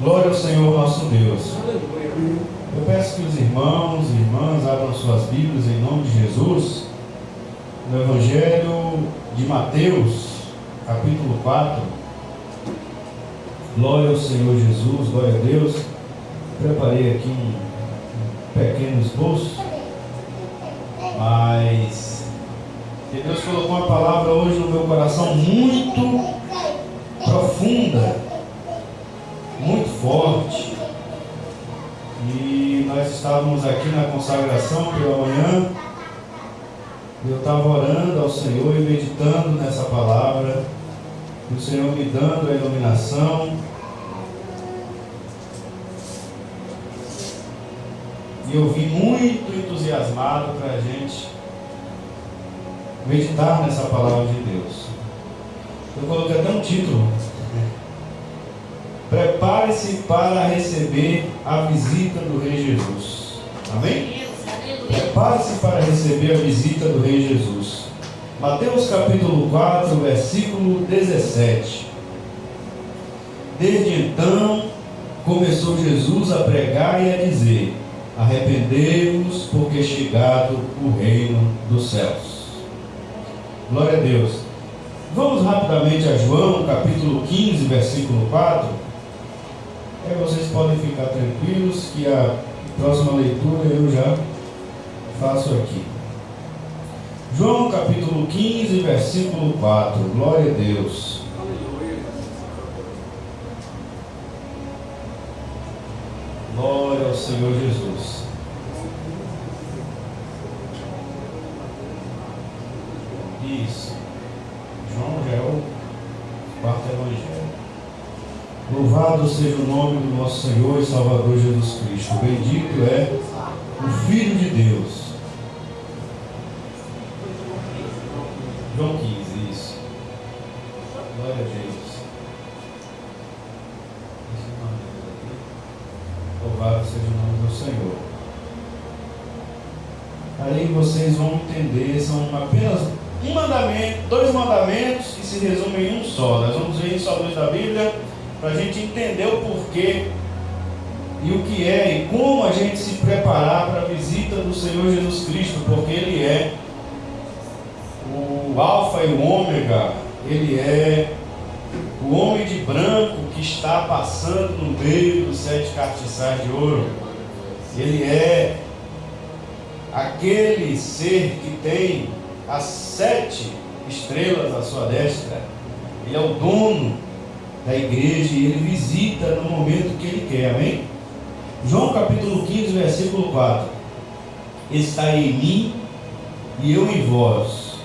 Glória ao Senhor nosso Deus. Eu peço que os irmãos e irmãs abram suas Bíblias em nome de Jesus, no Evangelho de Mateus, capítulo 4. Glória ao Senhor Jesus, glória a Deus. Preparei aqui um pequeno esboço, mas que Deus colocou uma palavra hoje no meu coração muito profunda, muito forte. E nós estávamos aqui na consagração pela manhã. Eu estava orando ao Senhor e meditando nessa palavra, e o Senhor me dando a iluminação. E eu vim muito entusiasmado para a gente meditar nessa palavra de Deus. Eu coloquei até um título: Prepare-se para receber a visita do Rei Jesus. Amém? Prepare-se para receber a visita do Rei Jesus. Mateus capítulo 4, versículo 17. Desde então começou Jesus a pregar e a dizer: arrependei-vos, porque é chegado o reino dos céus. Glória a Deus. Vamos rapidamente a João capítulo 15, versículo 4. Aí vocês podem ficar tranquilos que a próxima leitura eu já faço aqui. João capítulo 15, versículo 4. Glória a Deus. Glória ao Senhor Jesus. Isso. João já é o quarto evangelho. Louvado seja o nome do nosso Senhor e Salvador Jesus Cristo. Bendito é o Filho de Deus. João 15, isso. Glória a Deus. Louvado seja o nome do Senhor. Aí vocês vão entender, são apenas um mandamento, dois mandamentos que se resumem em um só. Nós vamos ver isso à luz da Bíblia, para a gente entender o porquê e o que é e como a gente se preparar para a visita do Senhor Jesus Cristo, porque Ele é o Alfa e o Ômega. Ele é o homem de branco que está passando no meio dos 7 castiçais de ouro. Ele é aquele ser que tem as 7 estrelas à sua destra. Ele é o dono da igreja e ele visita no momento que ele quer, amém? João capítulo 15, versículo 4. Está em mim e eu em vós.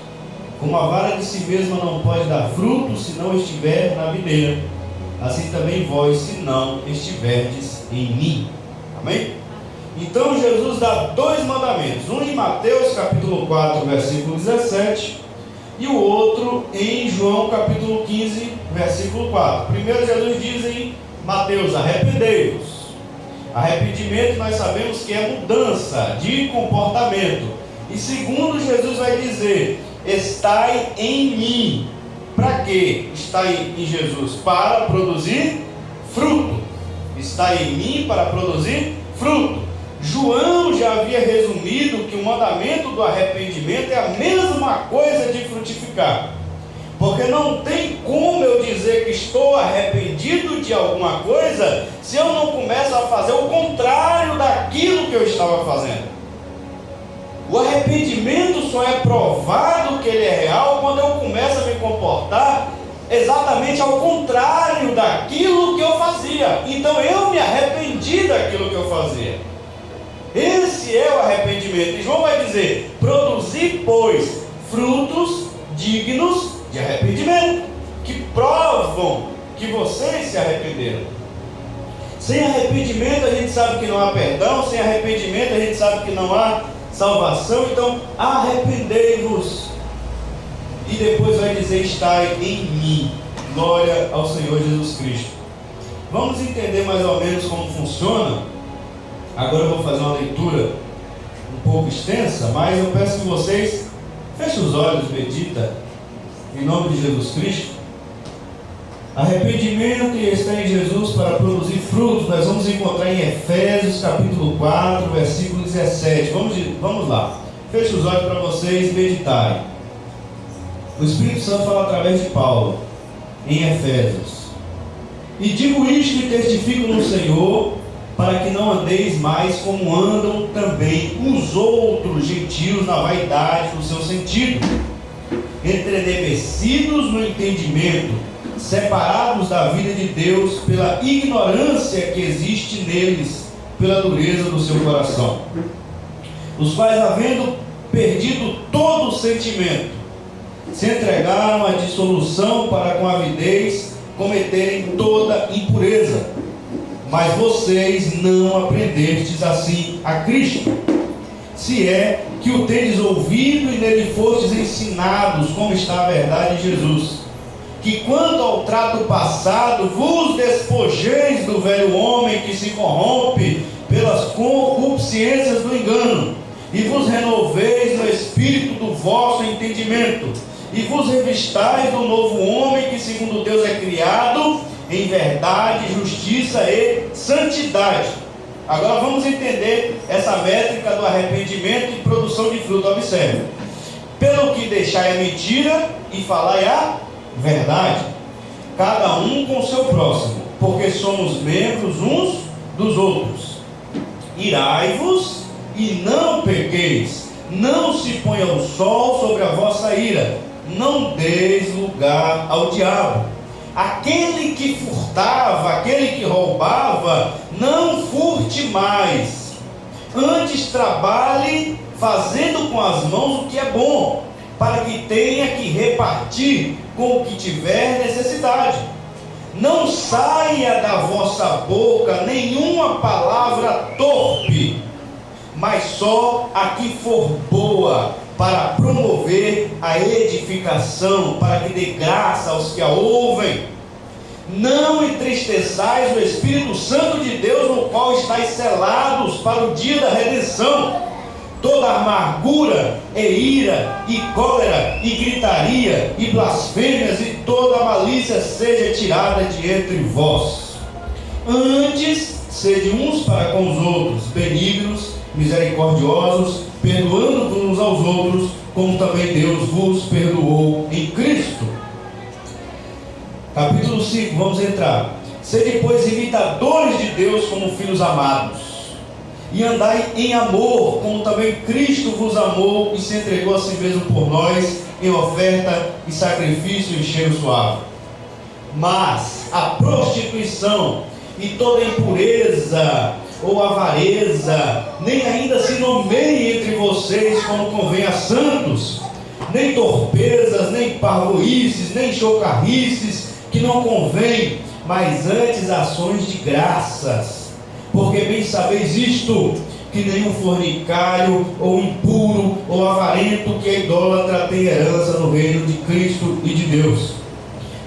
Como a vara de si mesma não pode dar fruto se não estiver na videira, assim também vós, se não estiverdes em mim. Amém? Então Jesus dá 2 mandamentos, um em Mateus capítulo 4, versículo 17, e o outro em João capítulo 15, versículo 4. Primeiro Jesus diz em Mateus: arrependei-vos. Arrependimento nós sabemos que é mudança de comportamento. E segundo, Jesus vai dizer: estai em mim. Para quê? Estar em Jesus? Para produzir fruto. Está em mim para produzir fruto. João já havia resumido que o mandamento do arrependimento é a mesma coisa de frutificar. Porque não tem como eu dizer que estou arrependido de alguma coisa se eu não começo a fazer o contrário daquilo que eu estava fazendo. O arrependimento só é provado que ele é real quando eu começo a me comportar exatamente ao contrário daquilo que eu fazia. Então eu me arrependi daquilo que eu fazia. Esse é o arrependimento. E João vai dizer: produzi, pois, frutos dignos de arrependimento, que provam que vocês se arrependeram. Sem arrependimento a gente sabe que não há perdão, sem arrependimento a gente sabe que não há salvação. Então arrependei-vos. E depois vai dizer: estai em mim. Glória ao Senhor Jesus Cristo. Vamos entender mais ou menos como funciona. Agora eu vou fazer uma leitura um pouco extensa, mas eu peço que vocês fechem os olhos, medita em nome de Jesus Cristo. Arrependimento e está em Jesus para produzir fruto. encontrar em Efésios capítulo 4, versículo 17. Vamos lá. Feche os olhos para vocês meditarem. O Espírito Santo fala através de Paulo em Efésios. E digo isto e testifico no Senhor, para que não andeis mais como andam também os outros gentios na vaidade do seu sentido, entrenebecidos no entendimento, separados da vida de Deus pela ignorância que existe neles, pela dureza do seu coração, os quais, havendo perdido todo o sentimento, se entregaram à dissolução para com avidez cometerem toda impureza. Mas vocês não aprendestes assim a Cristo, se é que o tendes ouvido e nele fostes ensinados, como está a verdade em Jesus, que quanto ao trato passado vos despojeis do velho homem que se corrompe pelas concupiscências do engano, e vos renoveis no espírito do vosso entendimento, e vos revistais do novo homem que segundo Deus é criado em verdade, justiça e santidade. Agora vamos entender essa métrica do arrependimento e produção de fruto. Observe: pelo que deixai a mentira e falai a verdade, cada um com o seu próximo, porque somos membros uns dos outros. Irai-vos e não pequeis, não se ponha o sol sobre a vossa ira, não deis lugar ao diabo. Aquele que furtava, aquele que roubava, não furte mais, antes trabalhe fazendo com as mãos o que é bom, para que tenha que repartir com o que tiver necessidade. Não saia da vossa boca nenhuma palavra torpe, mas só a que for boa, para promover a edificação, para que dê graça aos que a ouvem. Não entristeçais o Espírito Santo de Deus, no qual estáis selados para o dia da redenção. Toda amargura e ira e cólera e gritaria e blasfêmias e toda malícia seja tirada de entre vós. Antes, sede uns para com os outros benignos, misericordiosos, perdoando uns aos outros, como também Deus vos perdoou em Cristo. Capítulo 5, vamos entrar. Sede, pois, imitadores de Deus como filhos amados, e andai em amor, como também Cristo vos amou e se entregou a si mesmo por nós, em oferta e sacrifício e cheiro suave. Mas a prostituição e toda impureza ou avareza nem ainda se nomeie entre vocês como convém a santos, nem torpezas, nem parvoíces, nem chocarrices, que não convém, mas antes ações de graças. Porque bem sabeis isto, que nenhum fornicário, ou impuro, ou avarento, que é idólatra, tem herança no reino de Cristo e de Deus.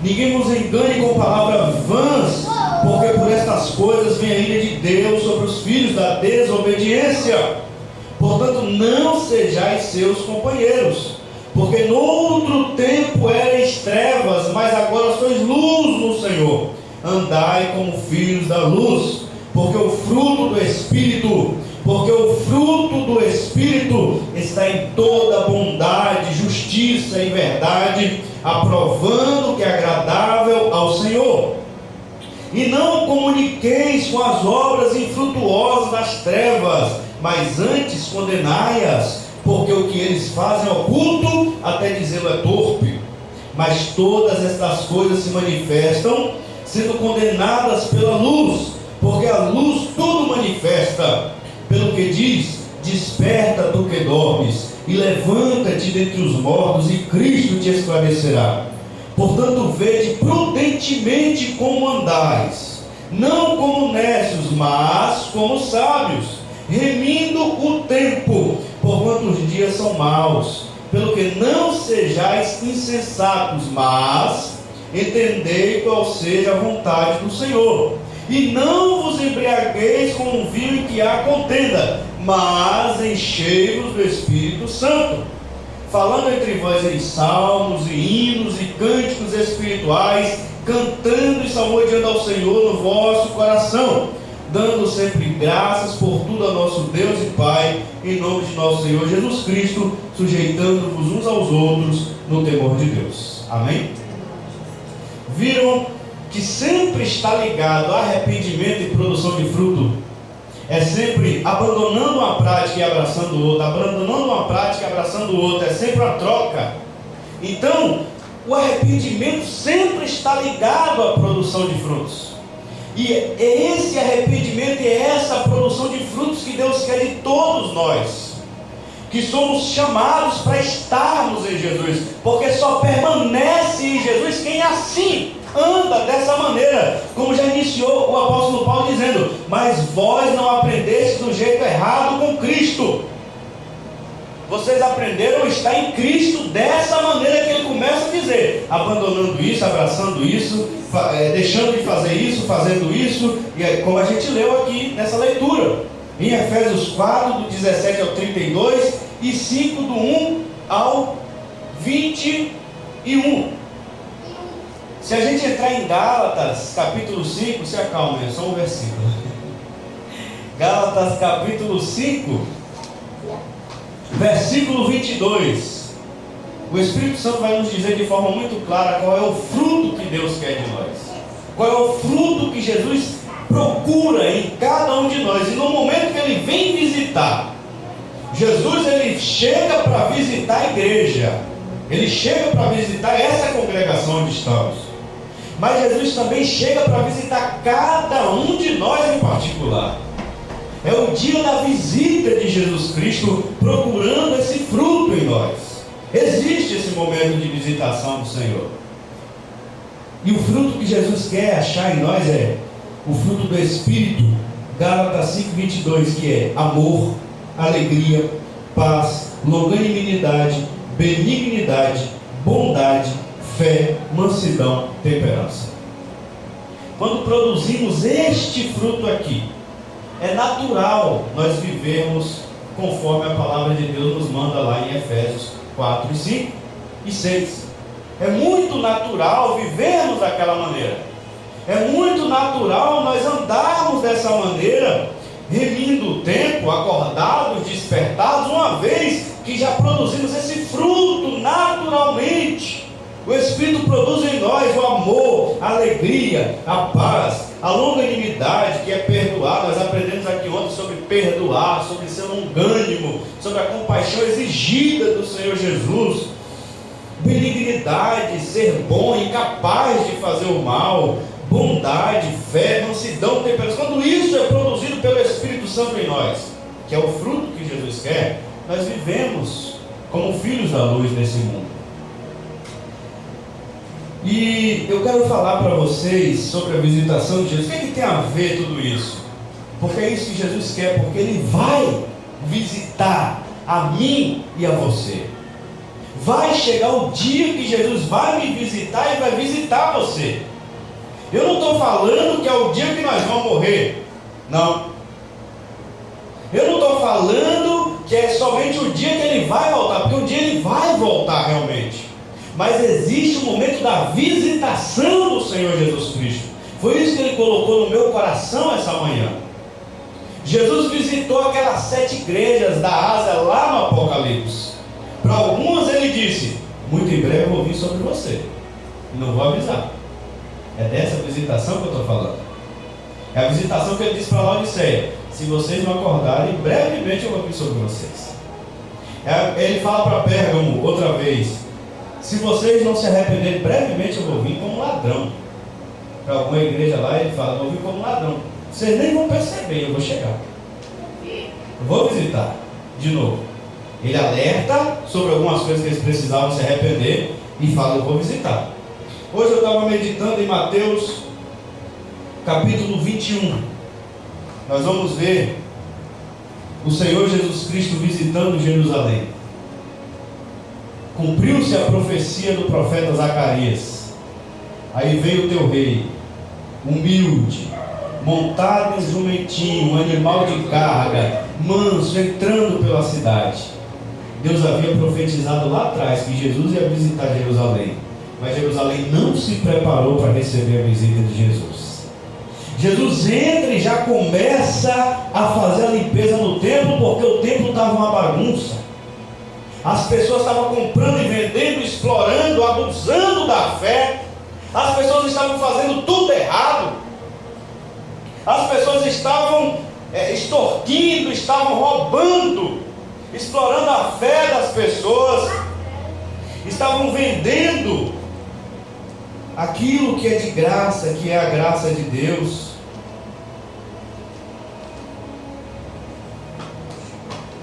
Ninguém vos engane com palavras vãs, porque por estas coisas vem a ira de Deus sobre os filhos da desobediência. Portanto, não sejais seus companheiros, porque no outro tempo erais trevas, mas agora sois luz no Senhor. Andai como filhos da luz, porque o fruto do Espírito está em toda bondade, justiça e verdade, aprovando o que é agradável ao Senhor. E não comuniqueis com as obras infrutuosas das trevas, mas antes condenai-as, porque o que eles fazem é oculto, até dizê-lo é torpe. Mas todas estas coisas se manifestam, sendo condenadas pela luz, porque a luz tudo manifesta. Pelo que diz: desperta tu que dormes, e levanta-te dentre os mortos, e Cristo te esclarecerá. Portanto, vede prudentemente como andais, não como necios, mas como sábios, remindo o tempo, porquanto os dias são maus. Pelo que não sejais insensatos, mas entendei qual seja a vontade do Senhor. E não vos embriagueis com um vinho em que há contenda, mas enchei-vos do Espírito Santo, falando entre vós em salmos e hinos e cânticos espirituais, cantando e salmodiando ao Senhor no vosso coração, dando dando sempre graças por tudo a nosso Deus e Pai, em nome de nosso Senhor Jesus Cristo, sujeitando-vos uns aos outros no temor de Deus. Amém? Viram que sempre está ligado a arrependimento e produção de fruto? É sempre abandonando uma prática e abraçando outra, abandonando uma prática e abraçando outra, é sempre uma troca. Então, o arrependimento sempre está ligado à produção de frutos. E é esse arrependimento e é essa produção de frutos que Deus quer de todos nós, que somos chamados para estarmos em Jesus, porque só permanece em Jesus quem assim anda dessa maneira, como já iniciou o apóstolo Paulo dizendo: mas vós não aprendeste do jeito errado com Cristo. Vocês aprenderam a estar em Cristo dessa maneira que ele começa a dizer, abandonando isso, abraçando isso, deixando de fazer isso, fazendo isso, e como a gente leu aqui nessa leitura, em Efésios 4, do 17 ao 32, e 5, do 1 ao 21. Se a gente entrar em Gálatas, capítulo 5, se acalma, é só um versículo. Gálatas, capítulo 5, versículo 22. O Espírito Santo vai nos dizer de forma muito clara qual é o fruto que Deus quer de nós. Qual é o fruto que Jesus procura em cada um de nós. E no momento que Ele vem visitar, Jesus, Ele chega para visitar a igreja. Ele chega para visitar essa congregação onde estamos. Mas Jesus também chega para visitar cada um de nós em particular. É o dia da visita de Jesus Cristo, procurando esse fruto em nós. Existe esse momento de visitação do Senhor. E o fruto que Jesus quer achar em nós é o fruto do Espírito, Gálatas 5:22, que é amor, alegria, paz, longanimidade, benignidade, bondade, fé, mansidão, temperança. Quando produzimos este fruto aqui, é natural nós vivermos conforme a palavra de Deus nos manda lá em Efésios 4, 5 e 6. É muito natural vivermos daquela maneira. É muito natural nós andarmos dessa maneira, remindo o tempo, acordados, despertados, uma vez que já produzimos esse fruto naturalmente. O Espírito produz em nós o amor, a alegria, a paz, a longanimidade, que é perdoar. Nós aprendemos aqui ontem sobre perdoar, sobre ser longânimo, sobre a compaixão exigida do Senhor Jesus. Benignidade, ser bom, incapaz de fazer o mal. Bondade, fé, mansidão, temperança. Quando isso é produzido pelo Espírito Santo em nós, que é o fruto que Jesus quer, nós vivemos como filhos da luz nesse mundo. E eu quero falar para vocês sobre a visitação de Jesus. O que é que tem a ver tudo isso? Porque é isso que Jesus quer, porque Ele vai visitar a mim e a você. Vai chegar o dia que Jesus vai me visitar e vai visitar você. Eu não estou falando que é o dia que nós vamos morrer. Não. Eu não estou falando que é somente o dia que Ele vai voltar, porque um dia Ele vai voltar realmente. Mas existe o momento da visitação do Senhor Jesus Cristo. Foi isso que Ele colocou no meu coração essa manhã. Jesus visitou aquelas 7 igrejas da Ásia lá no Apocalipse. Para algumas Ele disse: muito em breve eu vou vir sobre você, e não vou avisar. É dessa visitação que eu estou falando. É a visitação que Ele disse para Laodiceia: se vocês não acordarem, brevemente eu vou vir sobre vocês. Ele fala para Pérgamo outra vez: se vocês não se arrependerem, brevemente eu vou vir como ladrão. Para alguma igreja lá, Ele fala: eu vou vir como ladrão. Vocês nem vão perceber, eu vou chegar. Eu vou visitar de novo. Ele alerta sobre algumas coisas que eles precisavam se arrepender e fala: eu vou visitar. Hoje eu estava meditando em Mateus capítulo 21. Nós vamos ver o Senhor Jesus Cristo visitando Jerusalém. Cumpriu-se a profecia do profeta Zacarias. Aí veio o teu rei, humilde, montado em jumentinho, um animal de carga, manso, entrando pela cidade. Deus havia profetizado lá atrás que Jesus ia visitar Jerusalém, mas Jerusalém não se preparou para receber a visita de Jesus. Jesus entra e já começa a fazer a limpeza no templo, porque o templo estava uma bagunça. As pessoas estavam comprando e vendendo, explorando, abusando da fé. As pessoas estavam fazendo tudo errado. As pessoas estavam extorquindo, estavam roubando, explorando a fé das pessoas, estavam vendendo aquilo que é de graça, que é a graça de Deus.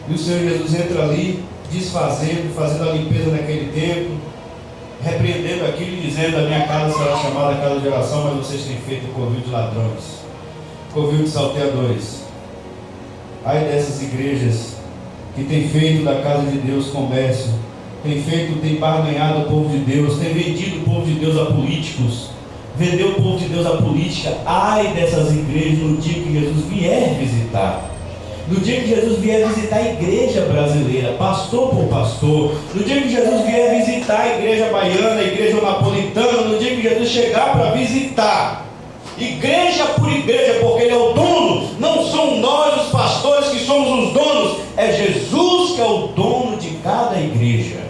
E o Senhor Jesus entra ali, fazendo a limpeza naquele templo, repreendendo aquilo e dizendo: a minha casa será chamada casa de oração, mas vocês têm feito covil de ladrões, covil de salteadores. Ai dessas igrejas que têm feito da casa de Deus comércio, tem barganhado o povo de Deus, tem vendido o povo de Deus a políticos, vendeu o povo de Deus à política. Ai dessas igrejas no dia que Jesus vier visitar. No dia que Jesus vier visitar a igreja brasileira, pastor por pastor, no dia que Jesus vier visitar a igreja baiana, a igreja napolitana, no dia que Jesus chegar para visitar, igreja por igreja, porque Ele é o dono, não são nós os pastores que somos os donos, é Jesus que é o dono de cada igreja,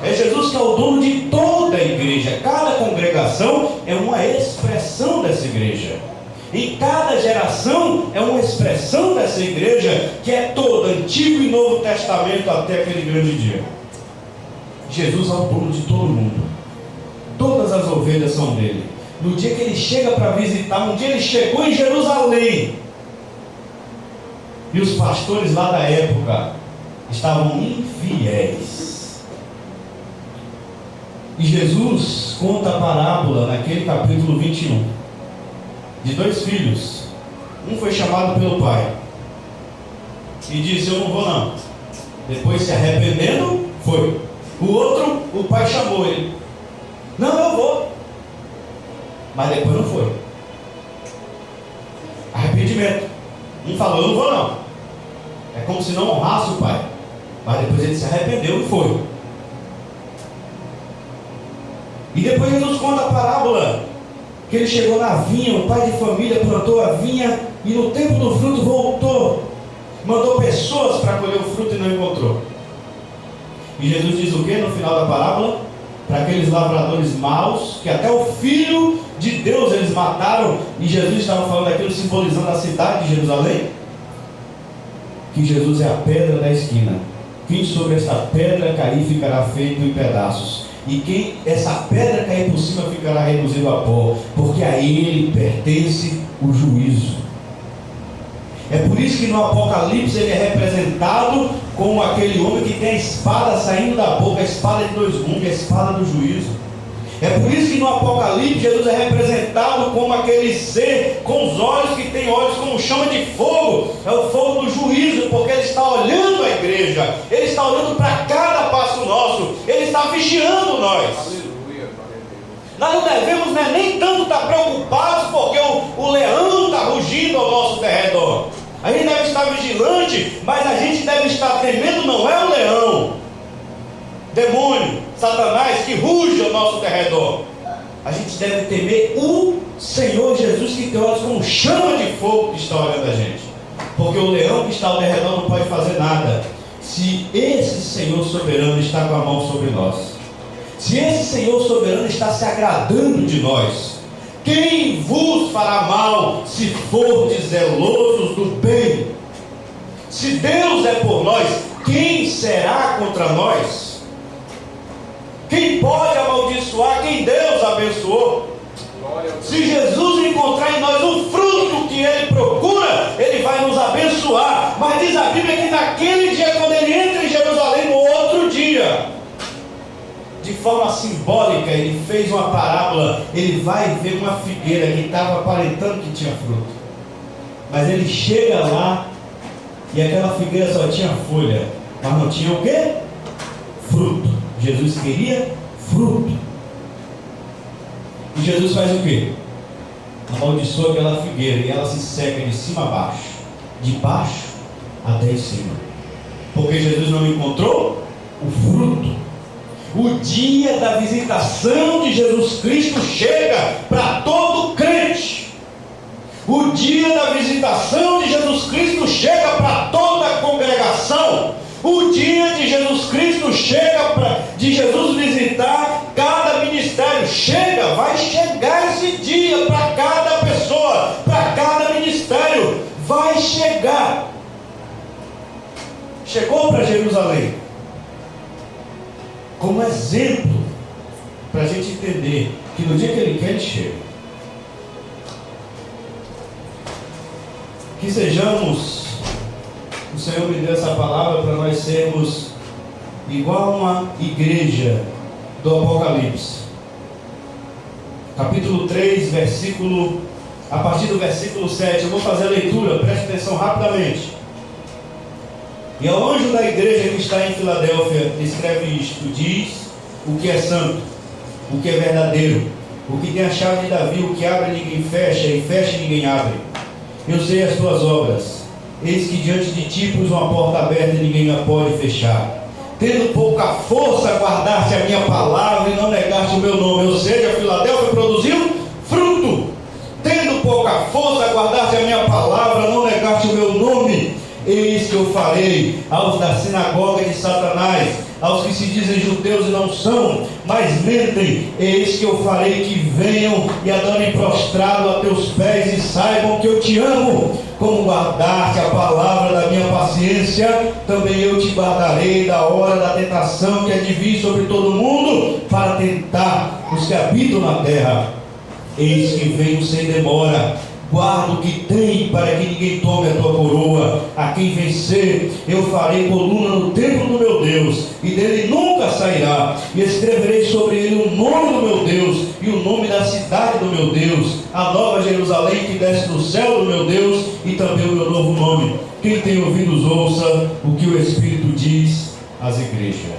é Jesus que é o dono de toda a igreja. Cada congregação é uma expressão dessa igreja. Em cada geração é uma expressão dessa igreja, que é toda, Antigo e Novo Testamento, até aquele grande dia. Jesus é o dono de todo mundo. Todas as ovelhas são dele. No dia que ele chega para visitar, um dia ele chegou em Jerusalém, e os pastores lá da época estavam infiéis. E Jesus conta a parábola naquele capítulo 21. De dois filhos. Um foi chamado pelo pai e disse: eu não vou não. Depois, se arrependendo, foi. O outro, o pai chamou ele: não, eu vou. Mas depois não foi. Arrependimento. Um falou: eu não vou não. É como se não honrasse o pai. Mas depois ele se arrependeu e foi. E depois Jesus conta a parábola que ele chegou na vinha, o pai de família plantou a vinha e no tempo do fruto voltou, mandou pessoas para colher o fruto e não encontrou. E Jesus diz o que no final da parábola? Para aqueles lavradores maus, que até o Filho de Deus eles mataram, e Jesus estava falando aquilo simbolizando a cidade de Jerusalém, que Jesus é a pedra da esquina. Quem sobre esta pedra cair ficará feito em pedaços, e quem essa pedra cair por cima ficará reduzido a pó, porque a ele pertence o juízo. É por isso que no Apocalipse ele é representado como aquele homem que tem a espada saindo da boca, a espada de dois gumes, a espada do juízo. É por isso que no Apocalipse Jesus é representado como aquele ser com os olhos que tem olhos como chama de fogo. É o fogo do juízo, porque ele está olhando a igreja, ele está olhando para cada passo nosso, ele está vigiando nós. Nós não devemos nem tanto estar preocupados porque o leão está rugindo ao nosso derredor. A gente deve estar vigilante, mas a gente deve estar temendo, não é o leão, demônio, Satanás que ruge ao nosso derredor. A gente deve temer o Senhor Jesus, que tem olhos como chama de fogo, que está olhando a gente. Porque o leão que está ao derredor não pode fazer nada se esse Senhor soberano está com a mão sobre nós. Se esse Senhor soberano está se agradando de nós. Quem vos fará mal se fordes zelosos do bem? Se Deus é por nós, quem será contra nós? Quem pode amaldiçoar quem Deus abençoou? Se Jesus encontrar em nós o fruto que Ele procura, Ele vai nos abençoar. Mas diz a Bíblia que naquele dia, quando Ele entra em Jerusalém, no outro dia, de forma simbólica, Ele fez uma parábola. Ele vai ver uma figueira que estava aparentando que tinha fruto, mas Ele chega lá e aquela figueira só tinha folha, mas não tinha o quê? Fruto. Jesus queria fruto. E Jesus faz o quê? Amaldiçoa aquela figueira e ela se seca de cima a baixo, de baixo até em cima, porque Jesus não encontrou o fruto. O dia da visitação de Jesus Cristo chega para todo crente. O dia da visitação de Jesus Cristo chega para toda a congregação. O dia de Jesus Cristo chega de Jesus visitar cada ministério. Chega, vai chegar esse dia para cada pessoa, para cada ministério. Vai chegar. Chegou para Jerusalém como exemplo, para a gente entender que no dia que Ele quer, Ele chega. Que sejamos, o Senhor me deu essa palavra para nós sermos igual uma igreja do Apocalipse. Capítulo 3, a partir do versículo 7, eu vou fazer a leitura, preste atenção rapidamente. E ao anjo da igreja que está em Filadélfia, escreve isto: diz o que é santo, o que é verdadeiro, o que tem a chave de Davi, o que abre ninguém fecha, e fecha ninguém abre. Eu sei as tuas obras, eis que diante de ti pus uma porta aberta e ninguém a pode fechar. Tendo pouca força, guardaste a minha palavra e não negaste o meu nome. Ou seja, Filadélfia produziu fruto. Tendo pouca força, guardaste a minha palavra, não negaste o meu nome. Eis que eu farei aos da sinagoga de Satanás, aos que se dizem judeus e não são, mas mentem. Eis que eu farei que venham e adorem prostrado a teus pés e saibam que eu te amo. Como guardaste a palavra da minha paciência, também eu te guardarei da hora da tentação que há de vir sobre todo mundo, para tentar os que habitam na terra. Eis que venho sem demora. Guarda o que tem, para que ninguém tome a tua coroa. A quem vencer, eu farei coluna no templo do meu Deus, e dele nunca sairá. E escreverei sobre ele o nome do meu Deus, e o nome da cidade do meu Deus, a nova Jerusalém que desce do céu do meu Deus, e também o meu novo nome. Quem tem ouvidos, ouça o que o Espírito diz às igrejas.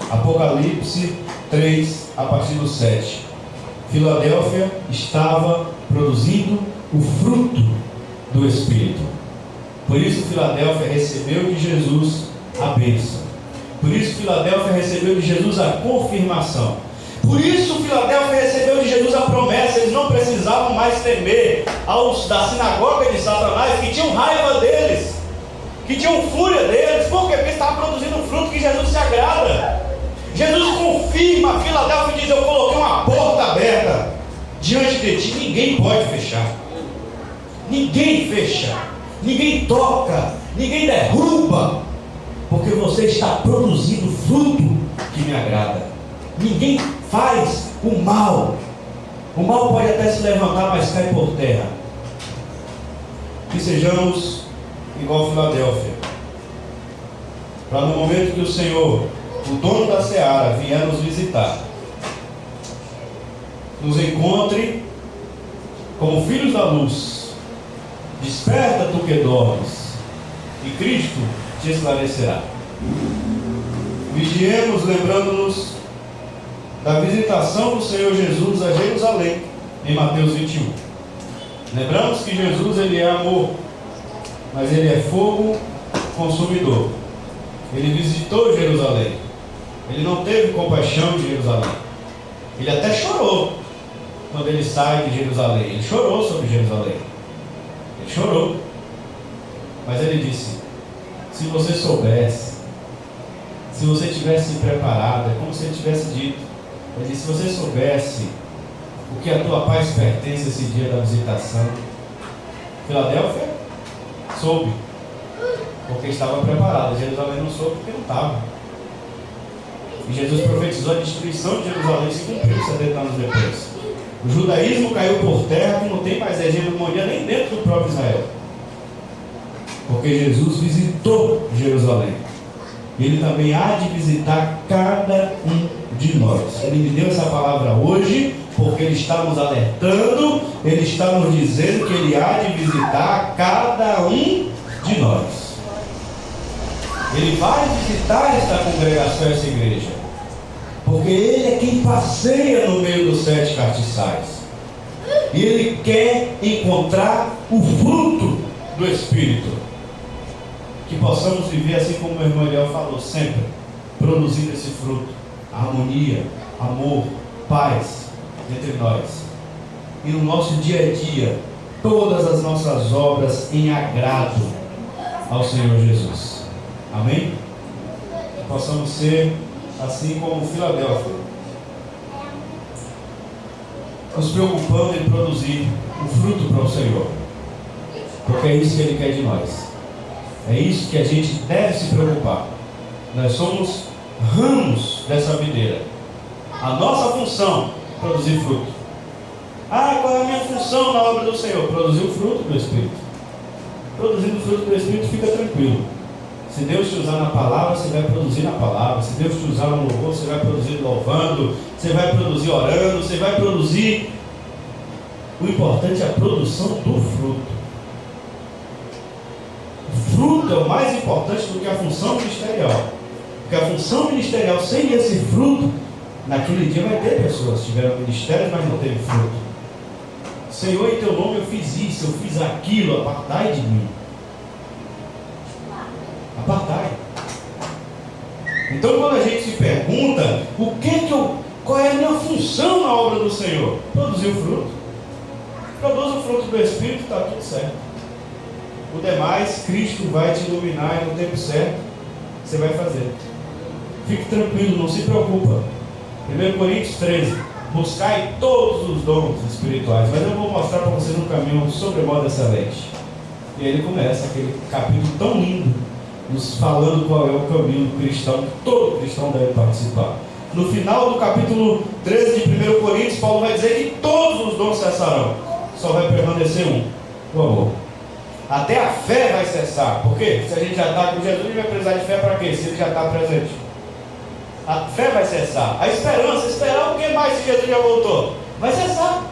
Apocalipse 3, a partir do 7. Filadélfia estava produzindo o fruto do Espírito. Por isso Filadélfia recebeu de Jesus a bênção. Por isso Filadélfia recebeu de Jesus a confirmação. Por isso Filadélfia recebeu de Jesus a promessa. Eles não precisavam mais temer aos da sinagoga de Satanás, que tinham raiva deles, que tinham fúria deles. Por quê? Porque estavam produzindo o fruto que Jesus se agrada. Jesus confirma. Filadélfia diz: eu coloquei uma porta aberta diante de ti, ninguém pode fechar. Ninguém fecha, ninguém toca, ninguém derruba, porque você está produzindo fruto que me agrada. Ninguém faz o mal. O mal pode até se levantar, mas cai por terra. Que sejamos igual Filadélfia, para no momento que o Senhor, o dono da seara, vier nos visitar, nos encontre como filhos da luz. Desperta, tu que dormes, e Cristo te esclarecerá. Vigiemos, lembrando-nos da visitação do Senhor Jesus a Jerusalém, em Mateus 21. Lembramos que Jesus, Ele é amor, mas Ele é fogo consumidor. Ele visitou Jerusalém. Ele não teve compaixão de Jerusalém. Ele até chorou quando Ele sai de Jerusalém. Ele chorou sobre Jerusalém. Ele chorou, mas Ele disse: se você soubesse, se você tivesse se preparado, é como se Ele tivesse dito. Ele disse: se você soubesse o que a tua paz pertence esse dia da visitação. Filadélfia soube, porque estava preparado. Jerusalém não soube porque não estava. E Jesus profetizou a destruição de Jerusalém, se cumpriu 70 anos depois. O judaísmo caiu por terra, que não tem mais hegemonia nem dentro do próprio Israel. Porque Jesus visitou Jerusalém. E Ele também há de visitar cada um de nós. Ele me deu essa palavra hoje, porque Ele está nos alertando, Ele está nos dizendo que Ele há de visitar cada um de nós. Ele vai visitar esta congregação, essa igreja, porque Ele é quem passeia no meio dos 7 castiçais. E Ele quer encontrar o fruto do Espírito. Que possamos viver assim como o meu irmão Eliel falou, sempre produzindo esse fruto: harmonia, amor, paz entre nós. E no nosso dia a dia, todas as nossas obras em agrado ao Senhor Jesus. Amém? Possamos ser assim como Filadélfia, nos preocupando em produzir um fruto para o Senhor, porque é isso que Ele quer de nós. É isso que a gente deve se preocupar. Nós somos ramos dessa videira. A nossa função é produzir fruto. Qual é a minha função na obra do Senhor? Produzir o fruto do Espírito. Produzindo o fruto do Espírito, fica tranquilo. Se Deus te usar na palavra, você vai produzir na palavra. Se Deus te usar no louvor, você vai produzir louvando. Você vai produzir orando. Você vai produzir. O importante é a produção do fruto. O fruto é o mais importante do que a função ministerial. Porque a função ministerial, sem esse fruto, naquele dia vai ter pessoas que tiveram ministério, mas não teve fruto. Senhor, em teu nome eu fiz isso, eu fiz aquilo, apartai de mim. Apartai. Então, quando a gente se pergunta qual é a minha função na obra do Senhor? Produzir o fruto. Produz o fruto do Espírito, está tudo certo. O demais, Cristo vai te iluminar e no tempo certo você vai fazer. Fique tranquilo, não se preocupa. 1 Coríntios 13. Buscai todos os dons espirituais, mas eu vou mostrar para vocês um caminho sobremodo excelente. E aí ele começa aquele capítulo tão lindo, nos falando qual é o caminho do cristão, que todo cristão deve participar. No final do capítulo 13 de 1 Coríntios, Paulo vai dizer que todos os dons cessarão, só vai permanecer um: o amor. Até a fé vai cessar. Por quê? Se a gente já está com Jesus, a gente vai precisar de fé para quê? Se ele já está presente. A fé vai cessar. A esperança, esperar o que mais se Jesus já voltou? Vai cessar.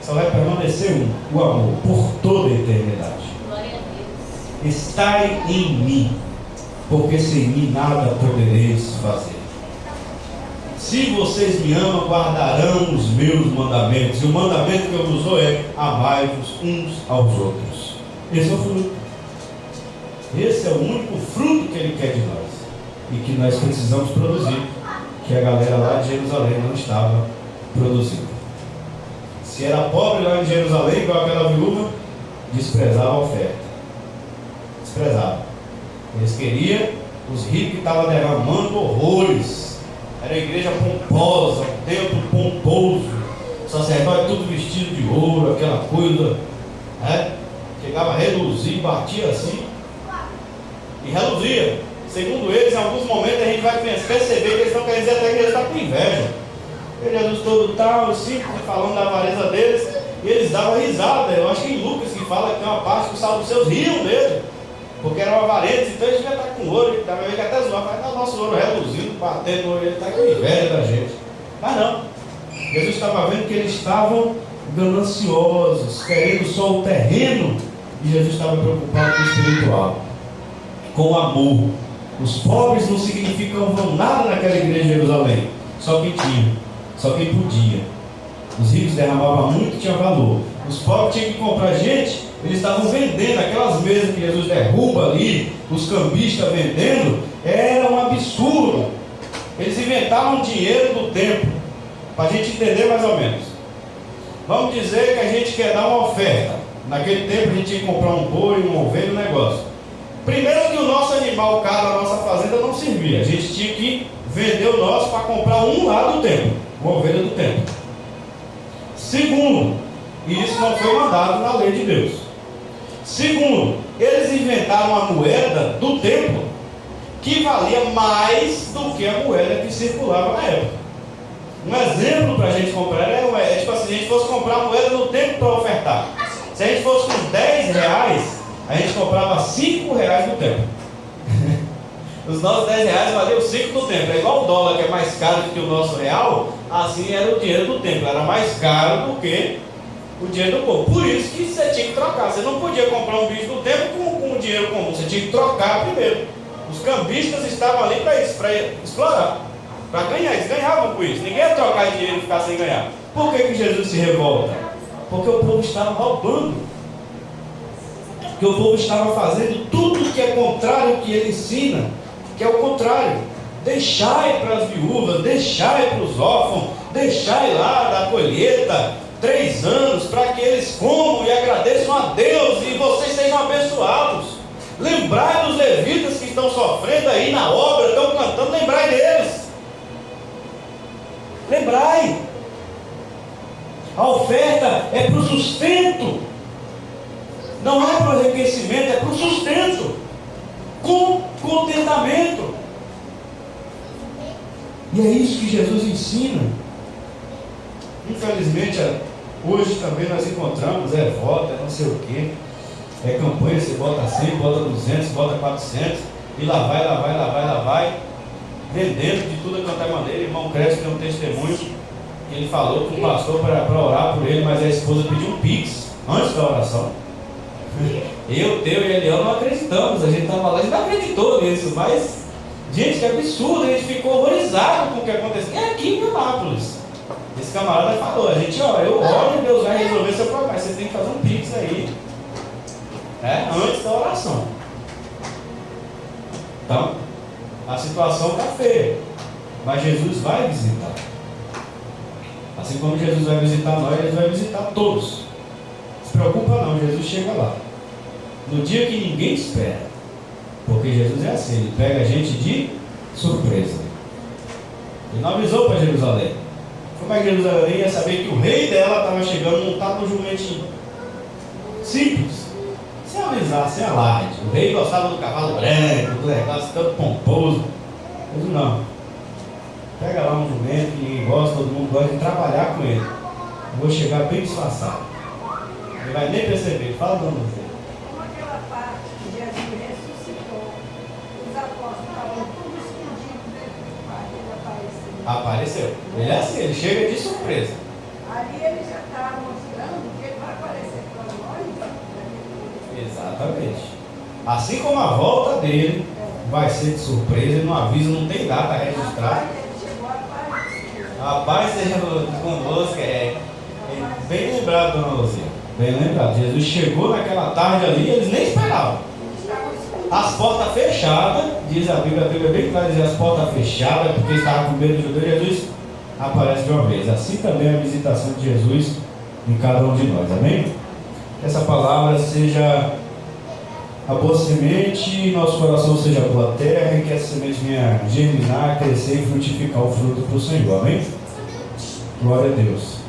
Só vai permanecer um: o amor, por toda a eternidade. Glória a Deus. Estai em mim, porque sem mim nada podereis fazer. Se vocês me amam, guardarão os meus mandamentos. E o mandamento que eu vos dou é: amai-vos uns aos outros. Esse é o fruto. Esse é o único fruto que Ele quer de nós e que nós precisamos produzir, que a galera lá de Jerusalém não estava produzindo. Se era pobre lá em Jerusalém, igual aquela viúva, desprezava a oferta. Desprezava. Eles queriam os ricos que estavam derramando horrores. Era uma igreja pomposa, um templo pomposo, o sacerdote tudo vestido de ouro, aquela coisa, chegava a reluzir, batia assim e reluzia. Segundo eles, em alguns momentos a gente vai perceber que eles estão querendo dizer até que eles estão com inveja. E Jesus todo tal, assim, falando da avareza deles, e eles davam risada. Eu acho que em Lucas que fala que tem uma parte que os saduceus riam dele, porque eram avarentos, então eles já estão com ouro, ele dava que até zoar, mas nosso ouro reluzindo, batendo, ele está com inveja da gente. Mas não, Jesus estava vendo que eles estavam gananciosos, querendo só o terreno, e Jesus estava preocupado com o espiritual, com o amor. Os pobres não significavam nada naquela igreja de Jerusalém, só quem tinha, só quem podia. Os ricos derramavam muito, tinha valor. Os pobres tinham que comprar. Gente, eles estavam vendendo aquelas mesas que Jesus derruba ali, os cambistas vendendo, era um absurdo. Eles inventavam dinheiro do templo, para a gente entender mais ou menos. Vamos dizer que a gente quer dar uma oferta. Naquele tempo a gente tinha que comprar um boi, uma ovelha, um negócio. Primeiro que o nosso animal, cá na nossa fazenda, não servia. A gente tinha que vender o nosso para comprar um lá do templo, uma ovelha do templo. Segundo, e isso não foi mandado na lei de Deus. Segundo, eles inventaram a moeda do templo que valia mais do que a moeda que circulava na época. Um exemplo para a gente comprar é tipo assim: se a gente fosse comprar a moeda no templo para ofertar, se a gente fosse com 10 reais, a gente comprava 5 reais no templo. Os nossos 10 reais valiam 5 no templo. É igual o dólar, que é mais caro do que o nosso real. Assim era o dinheiro do templo, era mais caro do que o dinheiro do povo. Por isso que você tinha que trocar. Você não podia comprar um bicho do templo com dinheiro comum, você tinha que trocar primeiro. Os cambistas estavam ali para isso, para explorar, para ganhar. Eles ganhavam com isso. Ninguém ia trocar dinheiro e ficar sem ganhar. Por que Jesus se revolta? Porque o povo estava roubando. Porque o povo estava fazendo tudo que é contrário ao que ele ensina, que é o contrário. Deixai para as viúvas, deixai para os órfãos, deixai lá da colheita, 3 anos para que eles comam e agradeçam a Deus e vocês sejam abençoados. Lembrai dos levitas que estão sofrendo aí na obra, estão cantando, lembrai deles. Lembrai. A oferta é para o sustento, não é para o enriquecimento, é para o sustento, com contentamento. E é isso que Jesus ensina. Infelizmente, hoje também nós encontramos, voto, não sei o quê, campanha, você bota 100, bota 200, bota 400, e lá vai, vendendo de tudo quanto é maneira. Irmão Crespo tem um testemunho, que ele falou que o pastor para orar por ele, mas a esposa pediu um pix, antes da oração. Eu, Teu e Eliel não acreditamos, a gente estava lá, a gente não acreditou nisso, mas, gente, que absurdo, a gente ficou horrorizado com o que aconteceu. É aqui em Anápolis. Esse camarada falou, a gente, eu oro e Deus vai resolver seu problema, mas você tem que fazer um pix aí, antes da oração. Então, a situação está feia, mas Jesus vai visitar. Assim como Jesus vai visitar nós, Ele vai visitar todos. Não se preocupa não, Jesus chega lá no dia que ninguém espera, porque Jesus é assim, Ele pega a gente de surpresa. Ele não avisou para Jerusalém. Como é que Jerusalém ia saber que o rei dela estava chegando montado no jumentinho? Simples, sem avisar, sem alarde. O rei gostava do cavalo branco, do negócio todo pomposo. Jesus não, pega lá um jumento que ninguém gosta, todo mundo gosta de trabalhar com ele. Eu vou chegar bem disfarçado, ele vai nem perceber. Fala, dona Luzia. Como aquela parte que Jesus ressuscitou, os apóstolos estavam todos escondidos dentro do quarto, ele apareceu. Ele é assim, ele chega de surpresa. Ali ele já está mostrando que ele vai aparecer para nós. Exatamente. Assim como a volta dele vai ser de surpresa, ele não avisa, não tem data registrada. Ele chegou a aparecer. Rapaz, seja conosco, bem lembrado, dona Luzia. Bem lembrado. Jesus chegou naquela tarde ali, eles nem esperavam. As portas fechadas, diz a Bíblia é bem clara, diz as portas fechadas, porque estava com medo de judeu. Jesus aparece de uma vez. Assim também a visitação de Jesus em cada um de nós, amém? Que essa palavra seja a boa semente, nosso coração seja a boa terra, e que essa semente venha germinar, crescer e frutificar o fruto para o Senhor, amém? Glória a Deus.